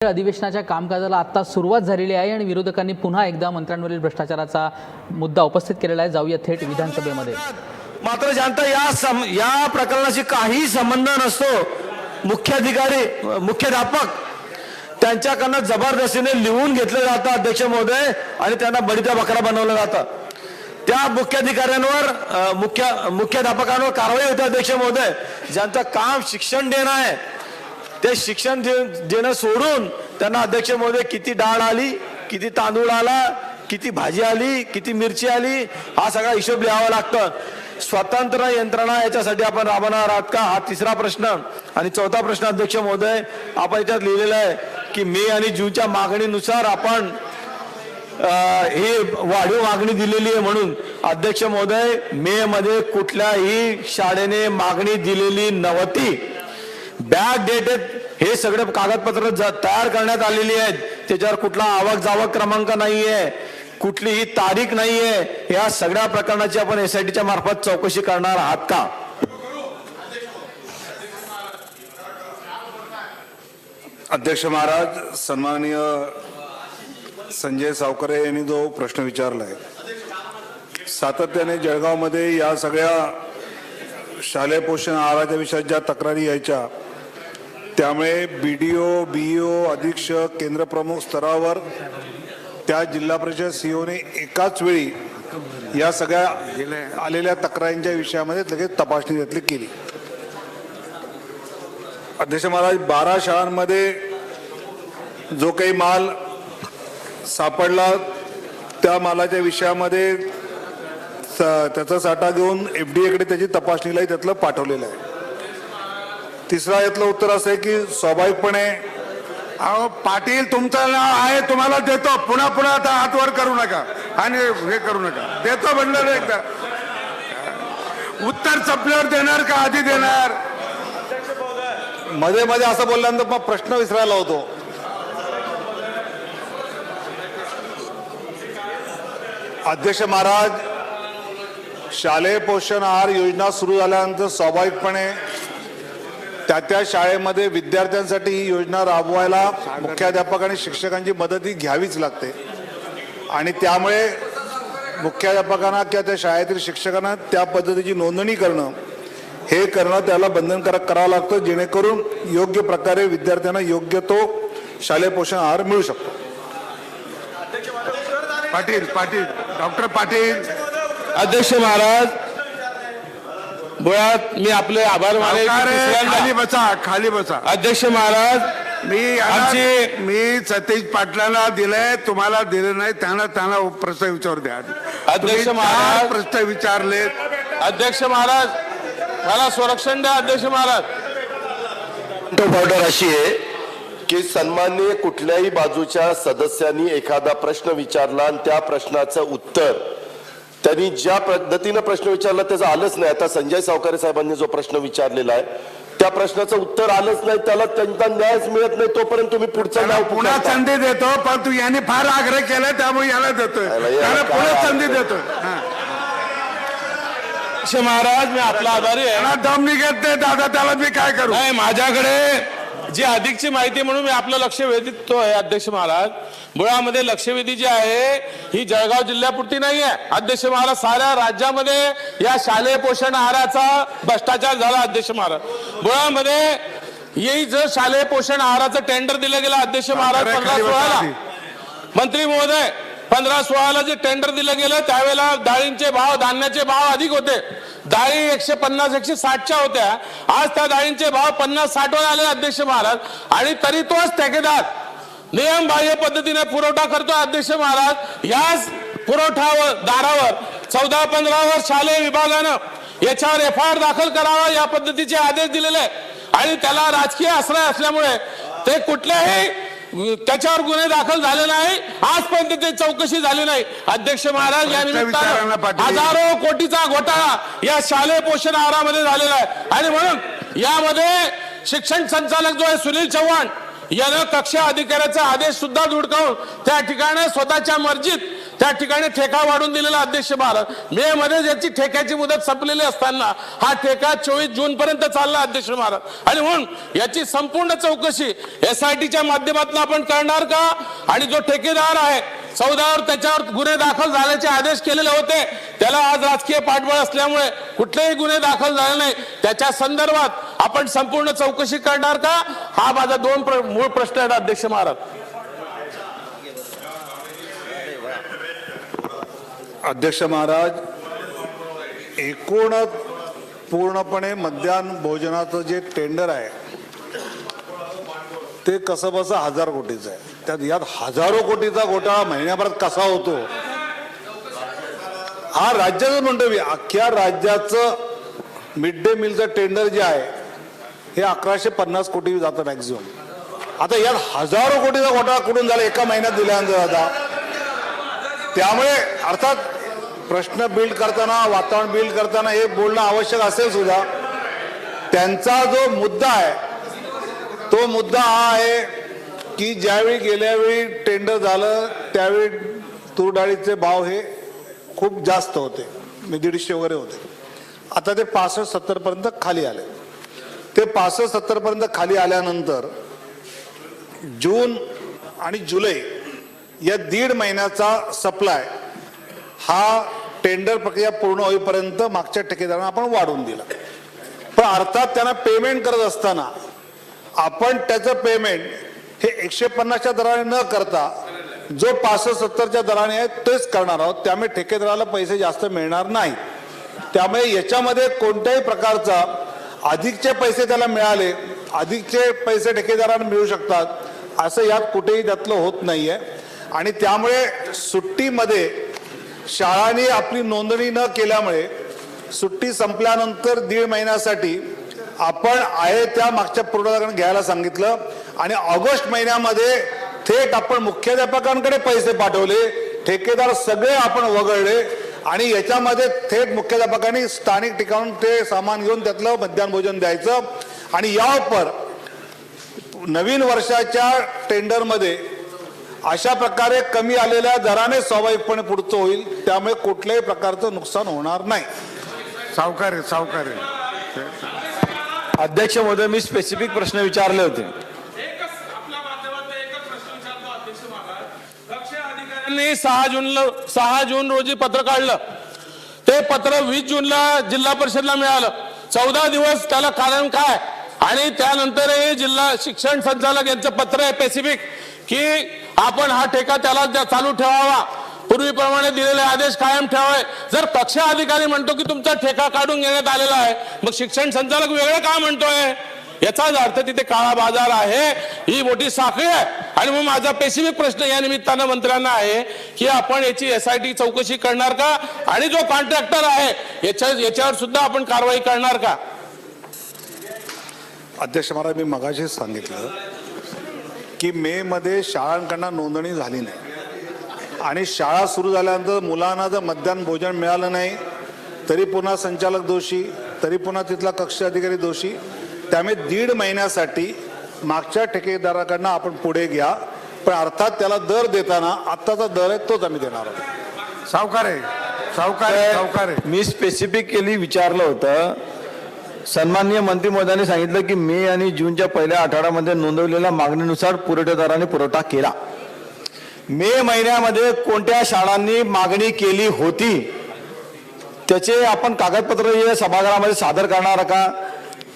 अधिवेशनाच्या कामकाजाला आता सुरुवात झालेली आहे आणि विरोधकांनी पुन्हा एकदा मंत्र्यांवरील भ्रष्टाचाराचा मुद्दा उपस्थित केलेला आहे। जाऊया थेट विधानसभेमध्ये। मात्र जनता या प्रकरणाशी काही संबंध नसतो। मुख्याधिकारी मुख्याध्यापक त्यांच्याकडून जबरदस्तीने लिहून घेतले जातं अध्यक्ष महोदय आणि त्यांना बळीचा बकरा बनवलं जातं। त्या मुख्याधिकाऱ्यांवर मुख्याध्यापकांवर कारवाई होते अध्यक्ष महोदय। ज्यांचं काम शिक्षण देणं आहे ते शिक्षण देणं सोडून त्यांना अध्यक्ष महोदय किती डाळ आली, किती तांदूळ आला, किती भाजी आली, किती मिरची आली हा सगळा हिशोब लिहावा लागतं। स्वतंत्र यंत्रणा याच्यासाठी आपण राबवणार आहात का हा तिसरा प्रश्न। आणि चौथा प्रश्न अध्यक्ष महोदय आपण याच्यात लिहिलेलं आहे की मे आणि जूनच्या मागणीनुसार आपण ही वाढीव मागणी दिलेली आहे म्हणून अध्यक्ष महोदय मे मध्ये कुठल्याही शाळेने मागणी दिलेली नव्हती। बॅक डेटेड हे सगळे कागदपत्र तयार करण्यात आलेली आहेत, त्याच्यावर कुठला आवक जावक क्रमांक नाहीये, कुठलीही तारीख नाहीये। या सगळ्या प्रकरणाची आपण एसआयटीच्या मार्फत चौकशी करणार आहात का? अध्यक्ष महाराज, सन्माननीय संजय सावकरे यांनी जो प्रश्न विचारलाय, सातत्याने जळगावमध्ये या सगळ्या शालेय पोषण आहाराच्या विषयात ज्या तक्रारी यायच्या त्यामुळे बीडीओ, बीईओ, अधीक्षक, केंद्र प्रमुख स्तरावर त्या जिल्हा परिषद सीओने एकाच वेळी या सगळ्या आलेल्या तक्रारींच्या विषयामध्ये लगेच तपासणी त्यातली केली। अध्यक्ष महाराज, 12 शाळांमध्ये जो काही माल सापडला त्या मालाच्या विषयामध्ये त्याचा साठा घेऊन एफडीए कडे त्याची तपासणीलाही त्यातलं पाठवलेलं आहे। तिसरा यातलं उत्तर असं आहे की स्वाभाविकपणे अहो पाटील तुमचं नाव आहे, तुम्हाला देतो, पुन्हा पुन्हा आता हात वर करू नका आणि हे करू नका, देतो म्हणलं ना एकदा। उत्तर संपल्यावर देणार का आधी देणार? मध्ये मध्ये असं बोलल्यानंतर मग प्रश्न विसरायला होतो। अध्यक्ष महाराज, शालेय पोषण आहार योजना सुरू झाल्यानंतर स्वाभाविकपणे त्या शाळेमध्ये विद्यार्थ्यांसाठी ही योजना राबवायला मुख्याध्यापक आणि शिक्षकांची मदत ही घ्यावीच लागते आणि त्यामुळे मुख्याध्यापकांना किंवा त्या शाळेतील शिक्षकांना त्या पद्धतीची नोंदणी करणं त्याला बंधनकारक करावं लागतं, जेणेकरून योग्य प्रकारे विद्यार्थ्यांना योग्य तो शालेय पोषण आहार मिळू शकतो। पाटील डॉक्टर पाटील। अध्यक्ष महाराज, मुळात मी आपले आभार मानेन। खाली बसा। अध्यक्ष महाराज, मी सतीश पाटलांना दिलंय, तुम्हाला दिलं नाही, त्यांना प्रश्न विचारू द्या। अध्यक्ष महाराज, प्रश्न विचारले। अध्यक्ष महाराज मला संरक्षण द्या। अध्यक्ष महाराज, ऑर्डर अशी आहे की सन्माननीय कुठल्याही बाजूच्या सदस्यांनी एखादा प्रश्न विचारला आणि त्या प्रश्नाचं उत्तर त्यांनी ज्या पद्धतीने प्रश्न विचारला त्याचं आलंच नाही। आता संजय सावकारे साहेबांनी जो प्रश्न विचारलेला आहे त्या प्रश्नाचं उत्तर आलंच नाही, त्याला त्यांचा न्यायच मिळत नाही तोपर्यंत तुम्ही पुढचं नाव पुन्हा संधी देतो, परंतु यांनी फार आग्रह केला त्यामुळे याला देतोय, त्याला पुन्हा संधी देतोय। अध्यक्ष महाराज, मी आपला आभारी आहे। दम निघत नाही दादा, त्याला मी काय करू? नाही, माझ्याकडे जी अधिकची माहिती म्हणून मी आपलं लक्ष वेधतोय। अध्यक्ष महाराज, मुळामध्ये लक्षवेधी जी आहे ही जळगाव जिल्ह्यापुरती नाही आहे। अध्यक्ष महाराज, साऱ्या राज्यामध्ये या शालेय पोषण आहाराचा भ्रष्टाचार झाला। अध्यक्ष महाराज, मुळामध्ये ही जर शालेय पोषण आहाराचं टेंडर दिलं गेलं अध्यक्ष महाराज 15-16ला, मंत्री महोदय 15-16ला जे टेंडर दिलं गेलं त्यावेळेला डाळींचे भाव, धान्याचे भाव अधिक होते। डाळी 150-160च्या होत्या, आज त्या डाळींचे भाव 50-60 वर आले अध्यक्ष महाराज, आणि तरी तोच ठेकेदार नियम बाह्य पद्धतीने पुरवठा करतो। अध्यक्ष महाराज, याच पुरवठादारावर 14-15 वर शालेय विभागानं याच्यावर FIR दाखल करावा या पद्धतीचे आदेश दिलेले आणि त्याला राजकीय आश्रय असल्यामुळे ते कुठल्याही त्याच्यावर गुन्हे दाखल झाले नाही, आजपर्यंत ते चौकशी झाली नाही। अध्यक्ष महाराज, या निमित्तानं हजारो कोटीचा घोटाळा या शालेय पोषण आहारामध्ये झालेला आहे आणि म्हणून यामध्ये शिक्षण संचालक जो आहे सुनील चव्हाण यानं कक्षा अधिकाऱ्याचा आदेश सुद्धा धुडकावून त्या ठिकाणी स्वतःच्या मर्जीत त्या ठिकाणी ठेका वाढून दिलेला अध्यक्ष महाराज. मे मध्ये ज्याची ठेक्याची मुदत संपलेली असताना हा ठेका 24 जून पर्यंत चालला अध्यक्ष महाराज. आणि म्हणून याची संपूर्ण चौकशी SITच्या माध्यमातून आपण करणार का? आणि जो ठेकेदार आहे 14 त्याच्यावर गुन्हे दाखल झाल्याचे आदेश केलेले होते, त्याला आज राजकीय पाठबळ असल्यामुळे कुठलेही गुन्हे दाखल झाले नाही, त्याच्या संदर्भात आपण संपूर्ण चौकशी करणार का? हा माझा मूळ प्रश्न आहे अध्यक्ष महाराज. अध्यक्ष महाराज, एकूण पूर्णपणे मध्यान्ह भोजनाचं जे टेंडर आहे ते कसं बसं 1000 कोटीचं आहे. त्यात यात हजारो कोटीचा घोटाळा महिन्याभरात कसा होतो हा राज्याचं म्हणतो मी. अख्ख्या राज्याचं मिड डे मीलचं टेंडर जे आहे हे 1150 कोटी जातं मॅक्झिमम. आता यात हजारो कोटीचा घोटाळा कुठून झाला एका महिन्यात दिल्यानंतर? आता त्यामुळे अर्थात प्रश्न बिल्ड करताना, वातावरण बिल्ड करताना हे बोलणं आवश्यक असेल सुद्धा. त्यांचा जो मुद्दा आहे तो मुद्दा हा आहे की ज्यावेळी गेल्या वेळी टेंडर झालं त्यावेळी तूर डाळीचे भाव हे खूप जास्त होते, 150 वगैरे होते. आता ते 65-70 पर्यंत खाली आले. ते 65-70 पर्यंत खाली आल्यानंतर जून आणि जुलै या 1.5 महिन्याचा सप्लाय हा टेंडर प्रक्रिया पूर्ण होईपर्यंत मागच्या ठेकेदारांना आपण वाढवून दिला. पण अर्थात त्यांना पेमेंट करत असताना आपण त्याचं पेमेंट हे 150च्या दराने न करता जो 65-70च्या दराने आहे तेच करणार आहोत. त्यामुळे ठेकेदाराला पैसे जास्त मिळणार नाही. त्यामुळे याच्यामध्ये कोणत्याही प्रकारचा अधिकचे पैसे त्याला मिळाले, अधिकचे पैसे ठेकेदारांना मिळू शकतात असं यात कुठेही त्यातलं होत नाहीये. आणि त्यामुळे सुट्टीमध्ये शाळांनी आपली नोंदणी न केल्यामुळे सुट्टी संपल्यानंतर 1.5 महिन्यासाठी आपण आहे त्या मागच्या पुरवठादारांना घ्यायला सांगितलं आणि ऑगस्ट महिन्यामध्ये थेट आपण मुख्याध्यापकांकडे पैसे पाठवले. ठेकेदार सगळे आपण वगळले आणि याच्यामध्ये थेट मुख्याध्यापकांनी स्थानिक ठिकाणून ते सामान घेऊन त्यातलं मध्यान्ह भोजन द्यायचं. आणि यावर नवीन वर्षाच्या टेंडरमध्ये अशा प्रकारे कमी आलेल्या दराने स्वाभाविकपणे पुढचं होईल. त्यामुळे कुठल्याही प्रकारचं नुकसान होणार नाही. सावकार अध्यक्ष महोदय, मी स्पेसिफिक प्रश्न विचारले होते. अधिकाऱ्यांनी 6 जून रोजी पत्र काढलं. ते पत्र 20 जूनला जिल्हा परिषदला मिळालं. 14 दिवस त्याला कारण काय? आणि त्यानंतरही जिल्हा शिक्षण संचालक यांचं पत्र आहे स्पेसिफिक की आपण हा ठेका त्याला चालू ठेवावा, पूर्वीप्रमाणे दिलेले आदेश कायम ठेवावे. जर कक्षा अधिकारी म्हणतो की तुमचा ठेका काढून घेण्यात आलेला आहे, मग शिक्षण संचालक वेगळं का म्हणतोय? याचाच अर्थ तिथे काळा बाजार आहे, ही मोठी साखळी आहे. आणि मग माझा स्पेसिफिक प्रश्न या निमित्तानं मंत्र्यांना आहे की आपण याची SIT चौकशी करणार का? आणि जो कॉन्ट्रॅक्टर आहे याच्यावर सुद्धा आपण कारवाई करणार का? अध्यक्ष महाराज, मी मगाशीच सांगितलं की मे मध्ये शाळांकडनं नोंदणी झाली नाही आणि शाळा सुरू झाल्यानंतर मुलांना जर मध्यान्ह भोजन मिळालं नाही तरी पुन्हा संचालक दोषी, तरी पुन्हा तिथला कक्ष अधिकारी दोषी. त्यामुळे 1.5 महिन्यासाठी मागच्या ठेकेदाराकडनं आपण पुढे घ्या. पण अर्थात त्याला दर देताना आत्ताचा दर आहे तोच आम्ही देणार आहोत. सावकार मी स्पेसिफिकली विचारलं होतं. सन्माननीय मंत्री महोदयांनी सांगितलं की मे आणि जूनच्या पहिल्या आठवड्यामध्ये नोंदवलेल्या मागणीनुसार पुरवठादाराने पुरवठा केला. मे महिन्यामध्ये कोणत्या शाळांनी मागणी केली होती त्याचे आपण कागदपत्र या सभागृहामध्ये सादर करणार का?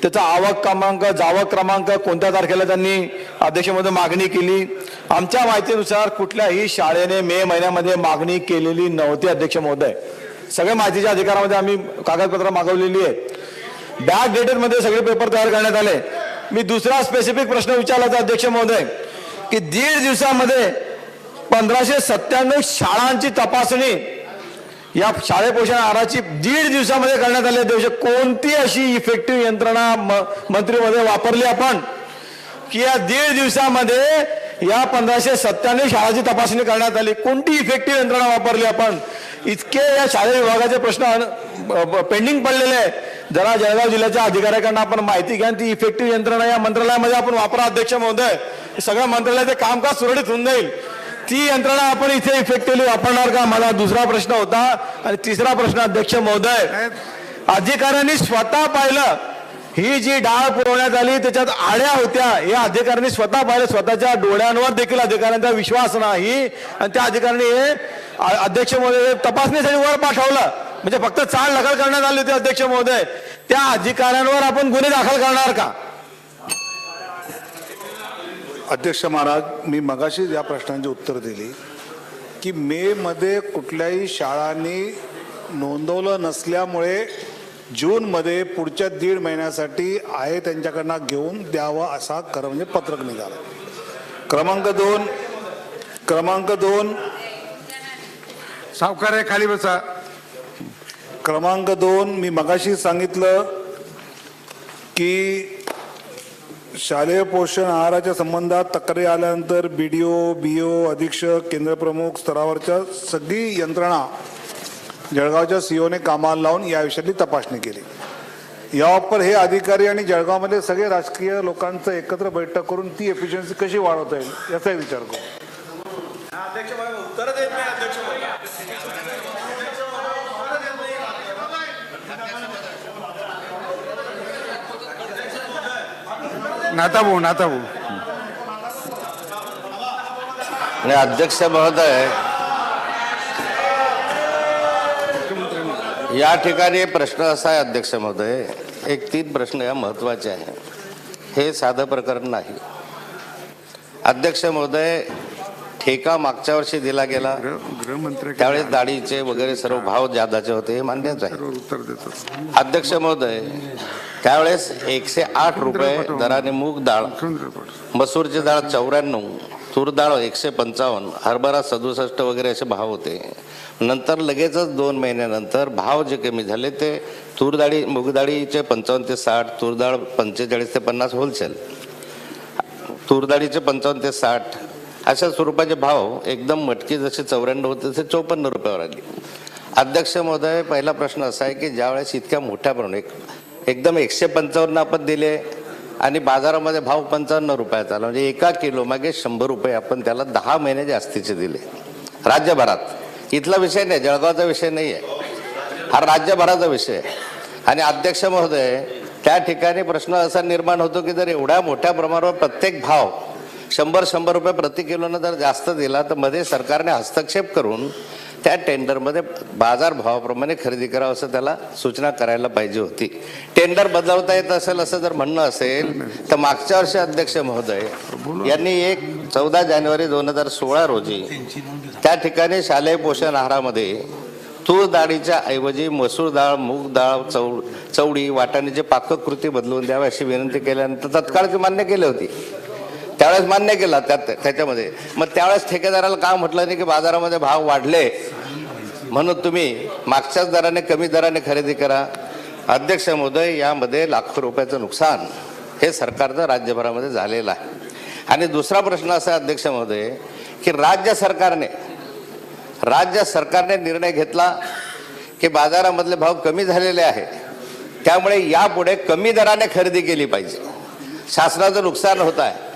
त्याचा आवक क्रमांक, जावक क्रमांक, कोणत्या तारखेला त्यांनी अध्यक्ष महोदय मागणी केली? आमच्या माहितीनुसार कुठल्याही शाळेने मे महिन्यामध्ये मागणी केलेली नव्हती अध्यक्ष महोदय. सगळ्या माहितीच्या अधिकारामध्ये आम्ही कागदपत्र मागवलेली आहे. बॅक डेटेड मध्ये सगळे पेपर तयार करण्यात आले. मी दुसरा स्पेसिफिक प्रश्न विचारला होता अध्यक्ष महोदय की 1.5 दिवसामध्ये 1597 शाळांची तपासणी या शाळे पोषण आहाराची 1.5 दिवसामध्ये करण्यात आली. अध्यक्ष, कोणती अशी इफेक्टिव्ह यंत्रणा मंत्री महोदय वापरली आपण की या 1.5 दिवसामध्ये या 1597 शाळांची तपासणी करण्यात आली? कोणती इफेक्टिव्ह यंत्रणा वापरली आपण? इतके या शालेय विभागाचे प्रश्न पेंडिंग पडलेले आहे. जरा जळगाव जिल्ह्याच्या अधिकाऱ्याकडनं आपण माहिती घ्या. ती इफेक्टिव्ह यंत्रणा या मंत्रालयामध्ये आपण वापरा अध्यक्ष महोदय. सगळ्या मंत्रालयाचे कामकाज सुरळीत होऊन जाईल. ती यंत्रणा आपण इथे इफेक्टिव्हली वापरणार का, माझा दुसरा प्रश्न होता. आणि तिसरा प्रश्न अध्यक्ष महोदय, अधिकाऱ्यांनी स्वतः पाहिलं ही जी डाळ पुरवण्यात आली त्याच्यात आड्या होत्या, या अधिकाऱ्यांनी स्वतः पाहिलं, स्वतःच्या डोळ्यांवर देखील अधिकाऱ्यांचा विश्वास नाही. आणि त्या अधिकाऱ्यांनी हे अध्यक्ष महोदय तपासणीसाठी वर पाठवलं, म्हणजे फक्त चाल ढकल करण्यात आली होती. अध्यक्ष महोदय, त्या अधिकाऱ्यांवर आपण गुन्हे दाखल करणार का? अध्यक्ष महाराज, मी मगाशी या प्रश्नांची उत्तर दिली की मे मध्ये कुठल्याही शाळांनी नोंदवलं नसल्यामुळे जूनमध्ये पुढच्या 1.5 महिन्यासाठी आहे त्यांच्याकडनं घेऊन द्यावं असा म्हणजे पत्रक निघालं. क्रमांक दोन सावकार आहे, खाली बसा. क्रमांक 2 मी मगाशी सांगितलं की शालेय पोषण आहाराच्या संबंधात तक्रारी आल्यानंतर BDO, BO, अधीक्षक, केंद्रप्रमुख स्तरावरच्या सगळी यंत्रणा जळगावच्या COने कामाला लावून या विषयातली तपासणी केली. यावर हे अधिकारी आणि जळगावमध्ये सगळे राजकीय लोकांचं एकत्र बैठक करून ती एफिशियन्सी कशी वाढवता येईल याचाही विचार करू. नाताभाऊ आणि अध्यक्ष महोदय, या ठिकाणी प्रश्न असा आहे अध्यक्ष महोदय, एक 3 प्रश्न या महत्त्वाचे आहे. हे साधं प्रकरण नाही. अध्यक्ष महोदय, ठेका मागच्या वर्षी दिला गेला, गृहमंत्री त्यावेळेस डाळीचे वगैरे सर्व भाव जादाचे होते, हे मान्यच आहे. उत्तर देतो. अध्यक्ष महोदय, त्यावेळेस 108 रुपये दराने मूग डाळ, मसूरची डाळ 94, तूर डाळ 155, हरभरा 67 वगैरे असे भाव होते. नंतर लगेचच 2 महिन्यानंतर भाव जे कमी झाले ते तूर डाळी, मूग डाळीचे 55 ते 60, तूर डाळ 45 ते 50 होलसेल, तूर डाळीचे 55 ते 60 अशा स्वरूपाचे भाव एकदम मटकी जसे 94 होते तसे 54 रुपयावर आली. अध्यक्ष महोदय, पहिला प्रश्न असा आहे की ज्यावेळेस इतक्या मोठ्या प्रमाणात एकदम 155 आपण दिले आणि बाजारामध्ये भाव 55 रुपयाचा आला, म्हणजे एका किलो मागे 100 रुपये आपण त्याला 10 महिने जास्तीचे दिले राज्यभरात. इथला विषय नाही, जळगावचा विषय नाही आहे, हा राज्यभराचा विषय आहे. आणि अध्यक्ष महोदय, त्या ठिकाणी प्रश्न असा निर्माण होतो की जर एवढ्या मोठ्या प्रमाणावर प्रत्येक भाव 100 रुपये प्रति किलोनं जर जास्त दिला तर मध्ये सरकारने हस्तक्षेप करून त्या टेंडरमध्ये बाजार भावाप्रमाणे खरेदी करावं असं त्याला सूचना करायला पाहिजे होती. टेंडर बदलवता येत असेल असं जर म्हणणं असेल तर मागच्या वर्षी अध्यक्ष महोदय यांनी 14 जानेवारी 2016 रोजी त्या ठिकाणी शालेय पोषण आहारामध्ये तूर डाळीच्या ऐवजी मसूर डाळ, मूग डाळ, चवडी, वाटाण्याची पाककृती बदलून द्यावी अशी विनंती केल्यानंतर तत्काळ ती मान्य केली होती. त्यावेळेस मान्य केला त्याच्यामध्ये. मग त्यावेळेस ठेकेदाराला का म्हटलं नाही की बाजारामध्ये भाव वाढले म्हणून तुम्ही मागच्याच दराने कमी दराने खरेदी करा. अध्यक्ष महोदय, यामध्ये लाखो रुपयाचं नुकसान हे सरकारचं राज्यभरामध्ये झालेलं आहे. आणि दुसरा प्रश्न असा आहे अध्यक्ष महोदय की राज्य सरकारने निर्णय घेतला की बाजारामधले भाव कमी झालेले आहे, त्यामुळे यापुढे कमी दराने खरेदी केली पाहिजे, शासनाचं नुकसान होत आहे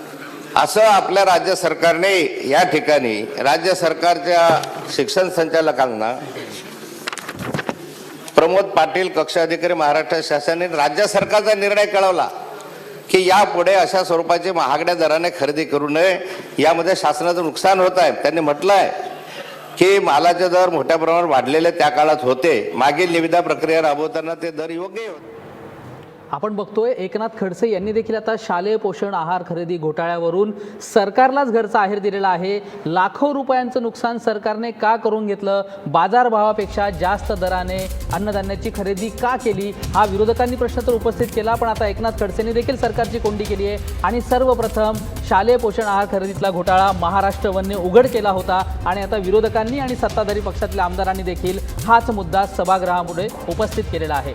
असं आपल्या राज्य सरकारने या ठिकाणी राज्य सरकारच्या शिक्षण संचालकांना प्रमोद पाटील कक्ष अधिकारी महाराष्ट्र शासनाने राज्य सरकारचा निर्णय कळवला की यापुढे अशा स्वरूपाची महागड्या दराने खरेदी करू नये, यामध्ये शासनाचं नुकसान होत आहे. त्यांनी म्हटलं आहे की मालाचे दर मोठ्या प्रमाणावर वाढलेले त्या काळात होते, मागील निविदा प्रक्रिया राबवताना ते दर योग्य होते. आपण बघतोय एकनाथ खडसे यांनी देखील आता शालेय पोषण आहार खरेदी घोटाळ्यावरून सरकारलाच घरचा आहेर दिलेला आहे. लाखो रुपयांचं नुकसान सरकारने का करून घेतलं, बाजारभावापेक्षा जास्त दराने अन्नधान्याची खरेदी का केली, हा विरोधकांनी प्रश्न तर उपस्थित केला. पण आता एकनाथ खडसेंनी देखील सरकारची कोंडी केली आहे आणि सर्वप्रथम शालेय पोषण आहार खरेदीतला घोटाळा महाराष्ट्र वनने उघड केला होता. आणि आता विरोधकांनी आणि सत्ताधारी पक्षातल्या आमदारांनी देखील हाच मुद्दा सभागृहापुढे उपस्थित केलेला आहे.